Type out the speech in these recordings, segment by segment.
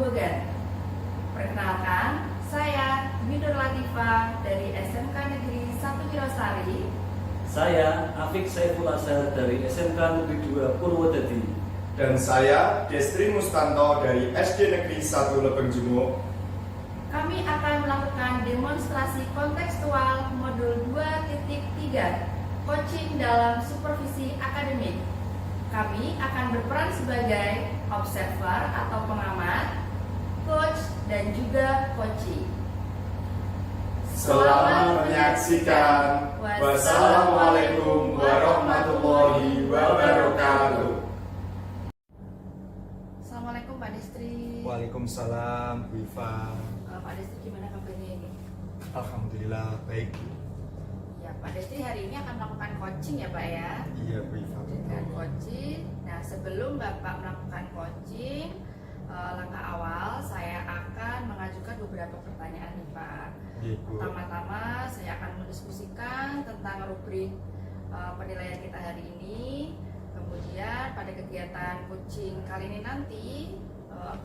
Grobogan. Perkenalkan, saya Dwi Nur Latifa dari SMK Negeri 1 Wirosari. Saya Afik Saiful Asar dari SMK Negeri 2 Purwodadi. Dan saya Destri Mustanto dari SD Negeri 1 Lebeng Jumuk. Kami akan melakukan demonstrasi kontekstual modul 2.3, coaching dalam supervisi akademik. Kami akan berperan sebagai observer atau pengamat, coach, dan juga coaching. Selamat menyaksikan. Wassalamualaikum warahmatullahi wabarakatuh. Assalamualaikum Pak Destri. Waalaikumsalam, Bu Iva. Pak Destri, gimana kabarnya ini? Alhamdulillah baik. Ya, Pak Destri hari ini akan melakukan coaching ya Pak ya? Iya, Bu Iva. Dengan coaching. Nah, sebelum Bapak melakukan coaching, langkah awal saya akan mengajukan beberapa pertanyaan nih Pak. Iya, Bu. Pertama-tama saya akan mendiskusikan tentang rubrik penilaian kita hari ini. Kemudian pada kegiatan coaching kali ini nanti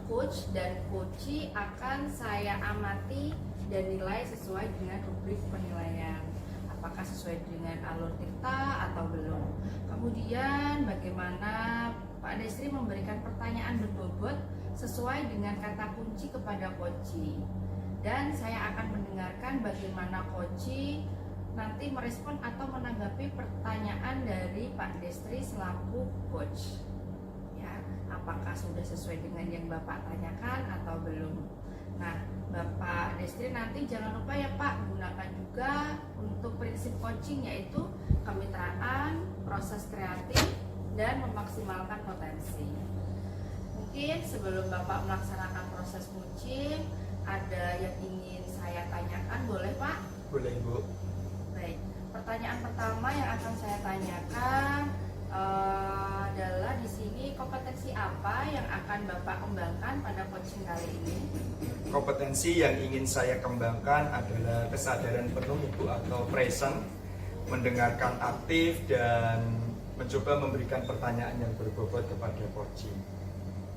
coach dan coachee akan saya amati dan nilai sesuai dengan rubrik penilaian. Apakah sesuai dengan alur tirta atau belum. Kemudian bagaimana Pak Destri memberikan pertanyaan berbobot sesuai dengan kata kunci kepada coachee. Dan saya akan mendengarkan bagaimana coachee nanti merespon atau menanggapi pertanyaan dari Pak Destri selaku coach. Ya, apakah sudah sesuai dengan yang Bapak tanyakan atau belum? Nah, Bapak Destri nanti jangan lupa ya Pak, gunakan juga untuk prinsip coaching yaitu kemitraan, proses kreatif, dan memaksimalkan potensi. Mungkin sebelum Bapak melaksanakan proses coaching, ada yang ingin saya tanyakan, boleh Pak? Boleh, Bu. Baik, pertanyaan pertama yang akan saya tanyakan adalah di sini kompetensi apa yang akan Bapak kembangkan pada coaching kali ini? Kompetensi yang ingin saya kembangkan adalah kesadaran penuh, Ibu, atau present, mendengarkan aktif dan mencoba memberikan pertanyaan yang berbobot kepada coaching.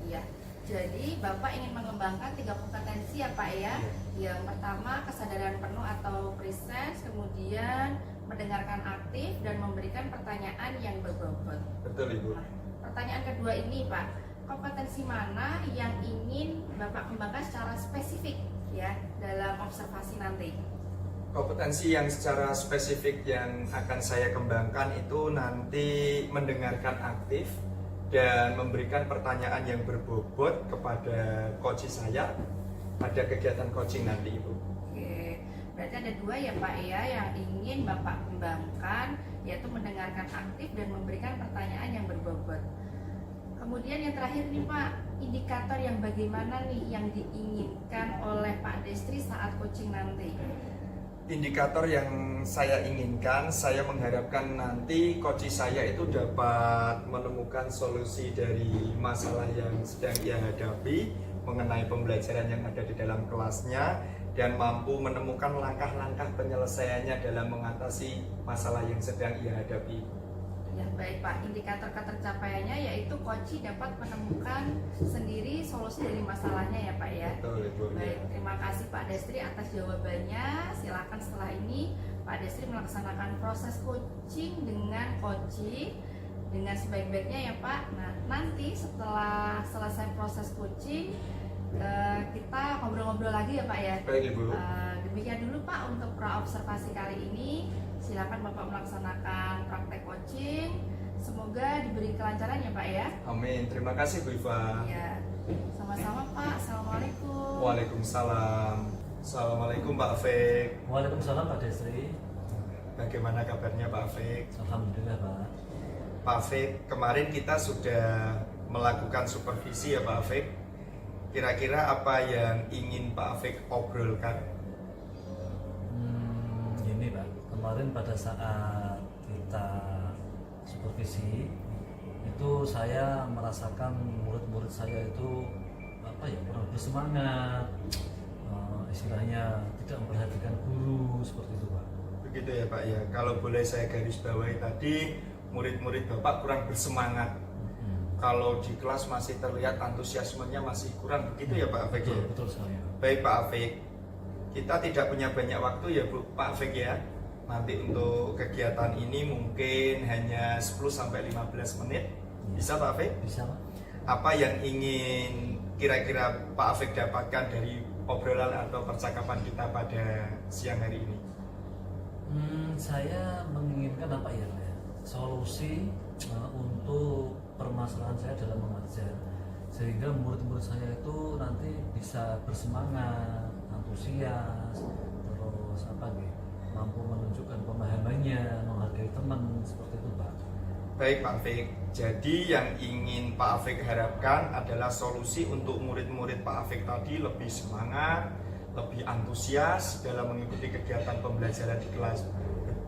Iya. Jadi Bapak ingin mengembangkan 3 kompetensi ya Pak ya. Yang pertama kesadaran penuh atau presence, kemudian mendengarkan aktif dan memberikan pertanyaan yang berbobot. Betul, Ibu. Nah, pertanyaan kedua ini Pak, kompetensi mana yang ingin Bapak kembangkan secara spesifik ya dalam observasi nanti? Kompetensi yang secara spesifik yang akan saya kembangkan itu nanti mendengarkan aktif dan memberikan pertanyaan yang berbobot kepada coach saya pada kegiatan coaching nanti, Ibu. Oke, berarti ada 2 ya Pak ya yang ingin Bapak kembangkan, yaitu mendengarkan aktif dan memberikan pertanyaan yang berbobot. Kemudian yang terakhir nih Pak, indikator yang bagaimana nih yang diinginkan oleh Pak Destri saat coaching nanti? Indikator yang saya inginkan, saya mengharapkan nanti coach saya itu dapat menemukan solusi dari masalah yang sedang ia hadapi mengenai pembelajaran yang ada di dalam kelasnya dan mampu menemukan langkah-langkah penyelesaiannya dalam mengatasi masalah yang sedang ia hadapi. Ya baik Pak, indikator ketercapaiannya yaitu coach dapat menemukan sendiri solusi dari masalahnya ya Pak ya. Betul, Ibu. Baik, terima kasih Pak Destri atas jawabannya. Silakan setelah ini Pak Destri melaksanakan proses coaching dengan coachee dengan sebaik-baiknya ya Pak. Nah, nanti setelah selesai proses coaching kita ngobrol-ngobrol lagi ya Pak ya. Baik, Ibu. Demikian dulu Pak untuk pra-observasi kali ini. Silakan Bapak melaksanakan praktek coaching. Semoga diberi kelancaran ya Pak ya. Amin. Terima kasih, Bu Iva. Ya, sama-sama Pak. Assalamualaikum. Waalaikumsalam. Assalamualaikum, Pak Afik. Waalaikumsalam Pak Destri. Bagaimana kabarnya, Pak Afik? Alhamdulillah Pak. Pak Afik, kemarin kita sudah melakukan supervisi ya Pak Afik. Kira-kira apa yang ingin Pak Afik obrolkan? Gini Pak, kemarin pada saat kita supervisi itu saya merasakan murid-murid saya itu kurang bersemangat, istilahnya tidak memperhatikan guru seperti itu Pak. Begitu ya Pak ya. Kalau boleh saya garis bawahi tadi, murid-murid Bapak kurang bersemangat. kalau di kelas masih terlihat antusiasmenya masih kurang, begitu ya Pak Afik ya? Betul sekali. Baik Pak Afik, kita tidak punya banyak waktu ya Pak Afik ya. Nanti untuk kegiatan ini mungkin hanya 10-15 menit. Bisa Pak Afik? Bisa Pak. Apa yang ingin kira-kira Pak Afik dapatkan dari obrolan atau percakapan kita pada siang hari ini? Saya menginginkan apa ya? Solusi untuk permasalahan saya dalam mengajar, sehingga murid-murid saya itu nanti bisa bersemangat, antusias, terus apa gitu, mampu menunjukkan pemahamannya, menghargai teman, seperti itu Pak. Baik Pak Afik, jadi yang ingin Pak Afik harapkan adalah solusi untuk murid-murid Pak Afik tadi lebih semangat, lebih antusias dalam mengikuti kegiatan pembelajaran di kelas.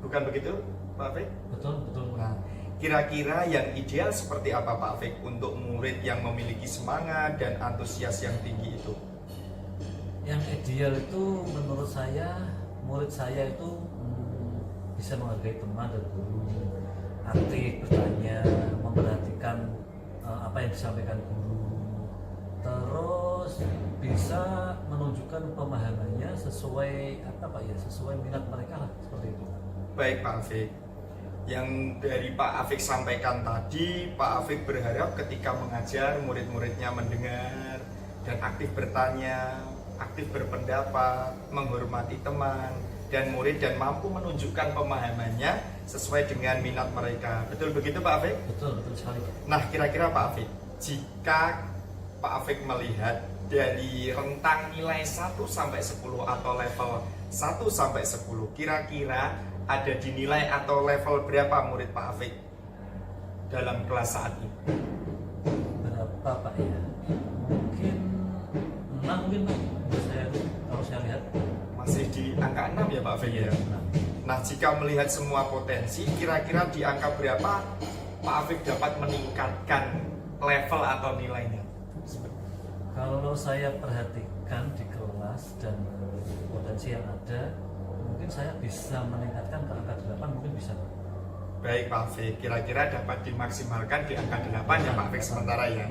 Bukan begitu Pak Afik? Betul. Nah, kira-kira yang ideal seperti apa Pak Afik untuk murid yang memiliki semangat dan antusias yang tinggi itu? Yang ideal itu menurut saya, murid saya itu bisa menghargai teman dan guru, aktif bertanya, memperhatikan apa yang disampaikan guru, terus bisa menunjukkan pemahamannya sesuai sesuai minat mereka lah, seperti itu. Baik Pak Afik, yang dari Pak Afik sampaikan tadi, Pak Afik berharap ketika mengajar murid-muridnya mendengar dan aktif bertanya, aktif berpendapat, menghormati teman dan murid, dan mampu menunjukkan pemahamannya sesuai dengan minat mereka. Betul begitu Pak Afik? Betul sekali Pak. Nah, kira-kira Pak Afik, jika Pak Afik melihat dari rentang nilai 1-10 atau level 1-10, kira-kira ada di nilai atau level berapa murid Pak Afik dalam kelas saat ini? Berapa Pak ya? Mungkin 6 mungkin Pak. Kalau saya lihat Masih di angka 6 ya Pak Afik ya? Nah, jika melihat semua potensi, kira-kira di angka berapa Pak Afik dapat meningkatkan level atau nilainya? Kalau saya perhatikan di kelas dan potensi yang ada, mungkin saya bisa meningkatkan ke angka 8, mungkin bisa Pak. Baik Pak Afik, kira-kira dapat dimaksimalkan di angka 8 ya Pak Afik sementara ya.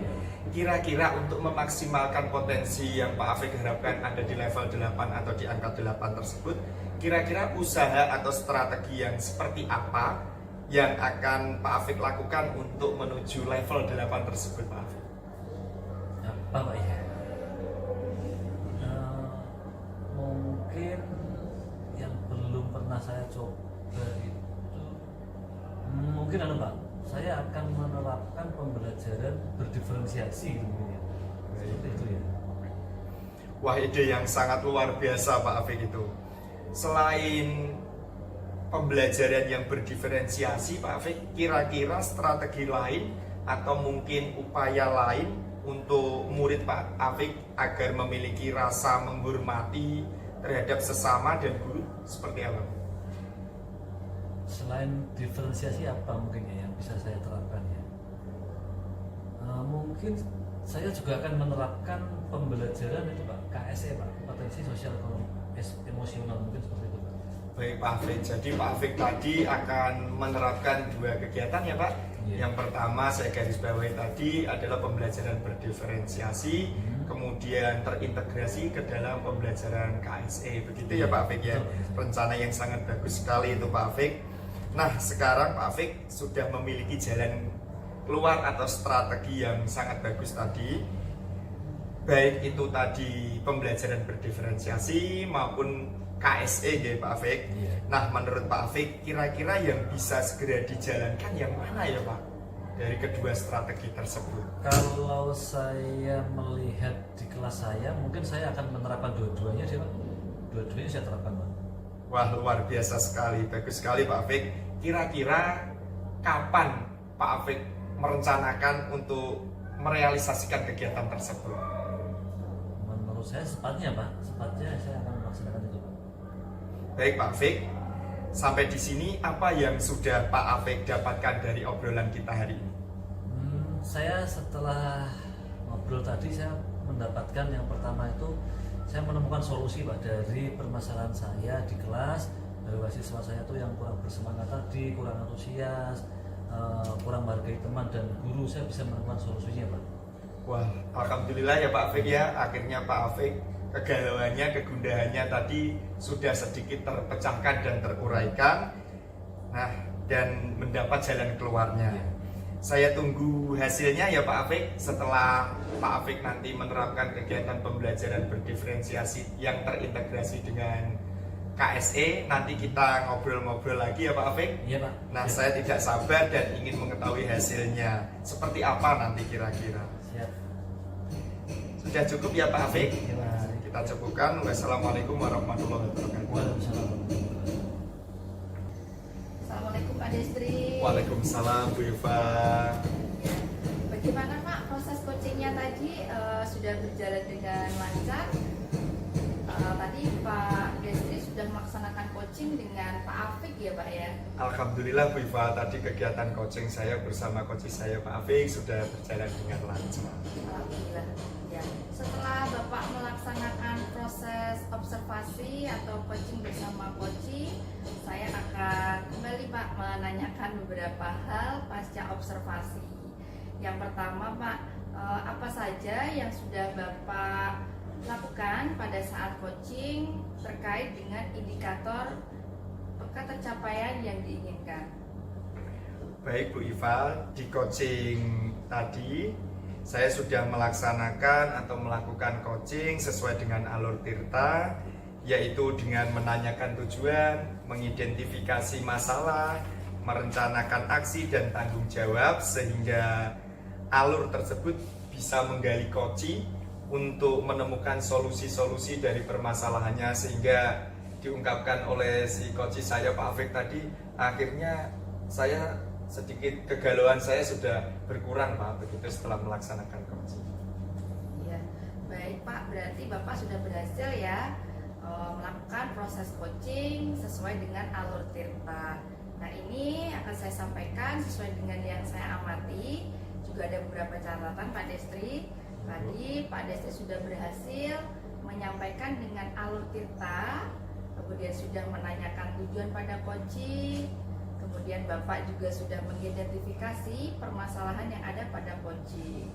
Kira-kira untuk memaksimalkan potensi yang Pak Afik harapkan ada di level 8 atau di angka 8 tersebut, kira-kira usaha atau strategi yang seperti apa yang akan Pak Afik lakukan untuk menuju level 8 tersebut Pak Afik? Apa Pak ya? Mungkin yang belum pernah saya coba itu mungkin Pak, saya akan menerapkan pembelajaran berdiferensiasi gitu ya. Seperti itu ya. Wah, ide yang sangat luar biasa Pak Afik itu. Selain pembelajaran yang berdiferensiasi Pak Afik, kira-kira strategi lain atau mungkin upaya lain untuk murid Pak Afik agar memiliki rasa menghormati terhadap sesama dan guru seperti apa? Selain diferensiasi apa mungkin ya yang bisa saya terapkan ya? Mungkin saya juga akan menerapkan pembelajaran itu Pak, KSE Pak, kompetensi sosial emosional, mungkin seperti itu Pak. Baik Pak Afik, jadi Pak Afik tadi akan menerapkan 2 kegiatan ya Pak. Yang pertama saya garis bawahi tadi adalah pembelajaran berdiferensiasi, kemudian terintegrasi ke dalam pembelajaran KSE. Begitu ya Pak Afik ya. Rencana yang sangat bagus sekali itu Pak Afik. Nah, sekarang Pak Afik sudah memiliki jalan keluar atau strategi yang sangat bagus tadi. Baik itu tadi pembelajaran berdiferensiasi maupun KSE ya Pak Afik. Nah, menurut Pak Afik, kira-kira yang bisa segera dijalankan yang mana ya Pak dari kedua strategi tersebut? Kalau saya melihat di kelas saya, mungkin saya akan menerapkan dua-duanya sih Pak. Dua-duanya saya terapkan Pak. Wah, luar biasa sekali, bagus sekali Pak Afik. Kira-kira kapan Pak Afik merencanakan untuk merealisasikan kegiatan tersebut? Menurut saya sepatnya Pak, sepatnya saya akan melaksanakan itu Pak. Baik Pak Afik, sampai di sini apa yang sudah Pak Afik dapatkan dari obrolan kita hari ini? Saya setelah ngobrol tadi saya mendapatkan yang pertama itu saya menemukan solusi Pak dari permasalahan saya di kelas, dari siswa saya tuh yang kurang bersemangat tadi, kurang antusias, kurang menghargai teman dan guru, saya bisa menemukan solusinya Pak. Wah, alhamdulillah ya Pak Afik ya. Akhirnya Pak Afik kegalauannya, kegundahannya tadi sudah sedikit terpecahkan dan teruraikan. Nah, dan mendapat jalan keluarnya. Saya tunggu hasilnya ya Pak Afik. Setelah Pak Afik nanti menerapkan kegiatan pembelajaran berdiferensiasi yang terintegrasi dengan KSE, nanti kita ngobrol-ngobrol lagi ya Pak Afik. Iya Pak. Nah, Siap. saya tidak sabar dan ingin mengetahui hasilnya. Seperti apa nanti kira-kira. Siap. Sudah cukup ya Pak Afik? Iya, Pak. Kita cukupkan. Wassalamualaikum warahmatullahi wabarakatuh. Waalaikumsalam. Assalamualaikum Pak Destri. Waalaikumsalam Bu Eva. Ya. Bagaimana Pak proses coachingnya tadi sudah berjalan dengan lancar? Tadi Pak Destri sudah melaksanakan coaching dengan Pak Afik ya Pak ya? Alhamdulillah Bu Eva, tadi kegiatan coaching saya bersama coach saya Pak Afik sudah berjalan dengan lancar. Alhamdulillah. Ya. Setelah Bapak melaksanakan proses observasi atau coaching bersama coach, saya akan kembali Pak menanyakan beberapa hal pasca observasi. Yang pertama Pak, apa saja yang sudah Bapak lakukan pada saat coaching terkait dengan indikator tercapaian yang diinginkan? Baik Bu Eva, di coaching tadi saya sudah melaksanakan atau melakukan coaching sesuai dengan alur Tirta, yaitu dengan menanyakan tujuan, mengidentifikasi masalah, merencanakan aksi dan tanggung jawab, sehingga alur tersebut bisa menggali coaching untuk menemukan solusi-solusi dari permasalahannya, sehingga diungkapkan oleh si coach saya Pak Afik tadi, akhirnya saya sedikit kegalauan saya sudah berkurang Pak begitu setelah melaksanakan coaching. Iya, baik Pak, berarti Bapak sudah berhasil ya melakukan proses coaching sesuai dengan alur Tirta. Nah, ini akan saya sampaikan sesuai dengan yang saya amati. Juga ada beberapa catatan Pak Destri. Tadi Pak Destri sudah berhasil menyampaikan dengan alur Tirta, kemudian sudah menanyakan tujuan pada coaching, kemudian Bapak juga sudah mengidentifikasi permasalahan yang ada pada coaching.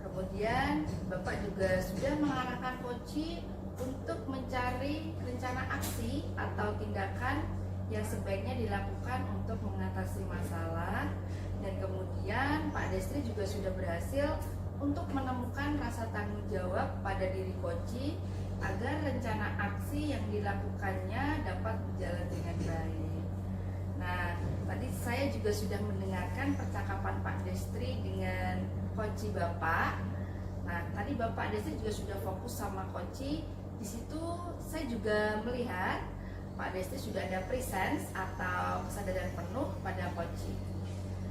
Kemudian Bapak juga sudah mengarahkan coaching untuk mencari rencana aksi atau tindakan yang sebaiknya dilakukan untuk mengatasi masalah. Dan kemudian Pak Destri juga sudah berhasil untuk menemukan rasa tanggung jawab pada diri coaching agar rencana aksi yang dilakukannya dapat berjalan dengan baik. Nah, tadi saya juga sudah mendengarkan percakapan Pak Destri dengan coaching Bapak. Nah, tadi Bapak Destri juga sudah fokus sama coaching. Di situ saya juga melihat Pak Destri sudah ada presence atau kesadaran penuh pada coaching.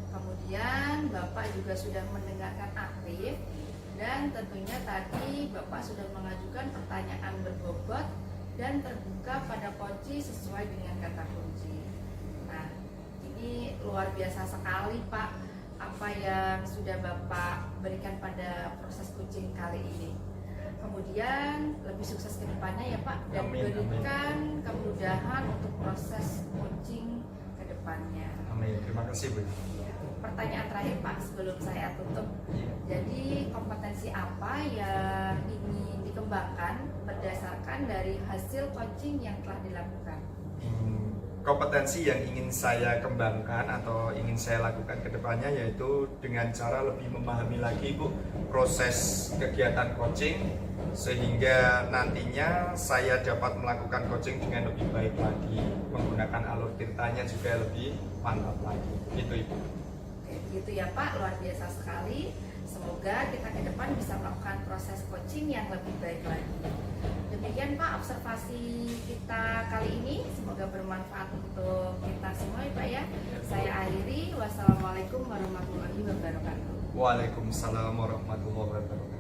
Kemudian Bapak juga sudah mendengarkan aktif, dan tentunya tadi Bapak sudah mengajukan pertanyaan berbobot dan terbuka pada coaching sesuai dengan kata kunci. Nah, ini luar biasa sekali Pak apa yang sudah Bapak berikan pada proses coaching kali ini. Kemudian lebih sukses ke depannya ya Pak, dan berikan kemudahan untuk proses coaching ke depannya. Amin. Terima kasih Bu. Pertanyaan terakhir Pak sebelum saya tutup. Jadi kompetensi apa yang ingin dikembangkan berdasarkan dari hasil coaching yang telah dilakukan? Kompetensi yang ingin saya kembangkan atau ingin saya lakukan ke depannya yaitu dengan cara lebih memahami lagi Bu proses kegiatan coaching, sehingga nantinya saya dapat melakukan coaching dengan lebih baik lagi, menggunakan alur Tirtanya juga lebih mantap lagi. Itu Ibu. Gitu ya Pak, luar biasa sekali. Semoga kita ke depan bisa melakukan proses coaching yang lebih baik lagi. Demikian Pak observasi kita kali ini, semoga bermanfaat untuk kita semua ya Pak ya. Saya akhiri, wassalamualaikum warahmatullahi wabarakatuh. Waalaikumsalam warahmatullahi wabarakatuh.